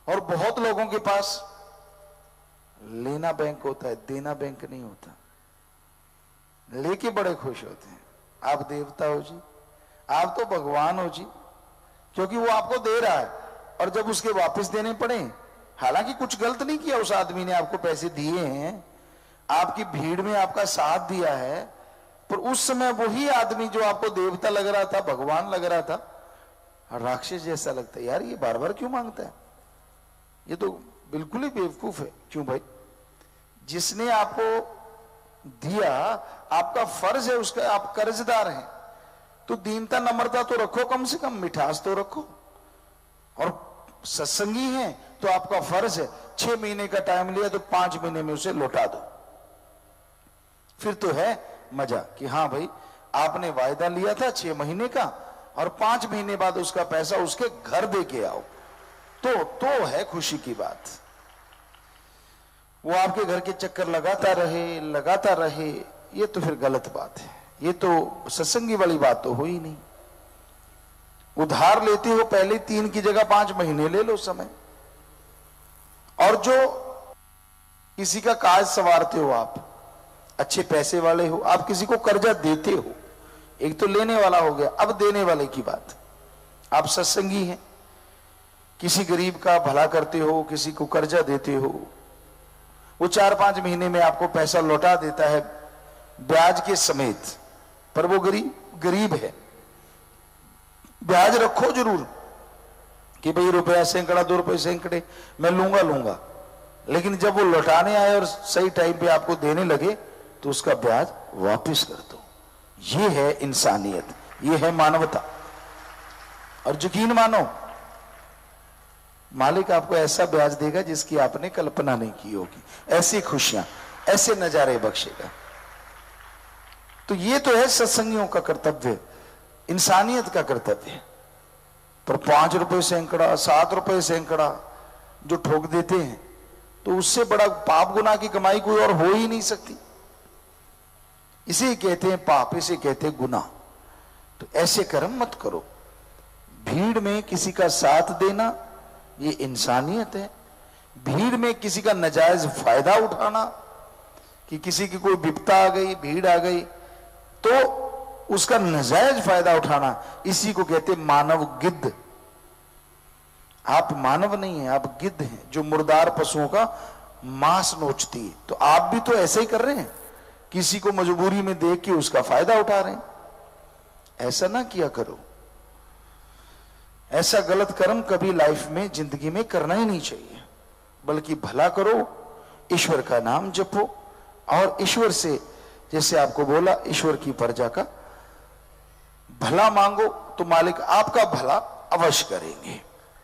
और बहुत लोगों के पास लेना बैंक होता है, देना बैंक नहीं होता। लेके बड़े खुश होते हैं, आप देवता हो जी, आप तो भगवान हो जी, क्योंकि वो आपको दे रहा है। और जब उसके वापस देने पड़े, हालांकि कुछ गलत नहीं किया उस आदमी ने, आपको पैसे दिए हैं, आपकी भीड़ में आपका साथ दिया है, पर उस समय वही आदमी जो आपको देवता लग रहा था, भगवान लग रहा था, राक्षस जैसा लगता है। यार ये बार बार क्यों मांगता है, ये तो बिल्कुल ही बेवकूफ है। क्यों भाई, जिसने आपको दिया, आपका फर्ज है उसका, आप कर्जदार हैं, तो दीनता नम्रता तो रखो, कम से कम मिठास तो रखो। और सत्संगी हैं तो आपका फर्ज है, 6 महीने का टाइम लिया तो 5 महीने में उसे लौटा दो। फिर तो है मजा कि हाँ भाई आपने वायदा लिया था 6 महीने का, और 5 महीने बाद उसका पैसा उसके घर दे के आओ, तो है खुशी की बात। वो आपके घर के चक्कर लगाता रहे, ये तो फिर गलत बात है। ये तो सत्संगी वाली बात तो हो ही नहीं। उधार लेते हो, पहले 3 की जगह 5 महीने ले लो समय। और जो किसी का काज संवारते हो, आप अच्छे पैसे वाले हो, आप किसी को कर्जा देते हो, एक तो लेने वाला हो गया, अब देने वाले की बात। आप सत्संगी हैं, किसी गरीब का भला करते हो, किसी को कर्जा देते हो, वो 4-5 महीने में आपको पैसा लौटा देता है ब्याज के समेत, पर वो गरीब है। ब्याज रखो जरूर कि भाई रुपया सैकड़ा 2 रुपए सैकड़े मैं लूंगा, लेकिन जब वो लौटाने आए और सही टाइम पे आपको देने लगे तो उसका ब्याज वापस कर दो। ये है इंसानियत, ये है मानवता। और यकीन मानो, मालिक आपको ऐसा ब्याज देगा जिसकी आपने कल्पना नहीं की होगी, ऐसी खुशियां, ऐसे नजारे बख्शेगा। तो ये तो है सत्संगियों का कर्तव्य, इंसानियत का कर्तव्य। पर 5 रुपए सैकड़ा, 7 रुपए सैकड़ा जो ठोक देते हैं, तो उससे बड़ा पाप गुनाह की कमाई कोई और हो ही नहीं सकती। इसे कहते हैं पाप, इसे कहते हैं गुनाह। तो ऐसे कर्म मत करो। भीड़ में किसी का साथ देना ये इंसानियत है। भीड़ में किसी का नाजायज फायदा उठाना, कि किसी की कोई विपदा आ गई, भीड़ आ गई, तो उसका नाजायज फायदा उठाना, इसी को कहते मानव गिद्ध। आप मानव नहीं हैं, आप गिद्ध हैं जो मुर्दार पशुओं का मांस नोचती है। तो आप भी तो ऐसे ही कर रहे हैं, किसी को मजबूरी में देख के उसका फायदा उठा रहे हैं। ऐसा ना किया करो। ऐसा गलत कर्म कभी लाइफ में, जिंदगी में करना ही नहीं चाहिए। बल्कि भला करो, ईश्वर का नाम जपो, और ईश्वर से, जैसे आपको बोला, ईश्वर की प्रजा का भला मांगो तो मालिक आपका भला अवश्य करेंगे।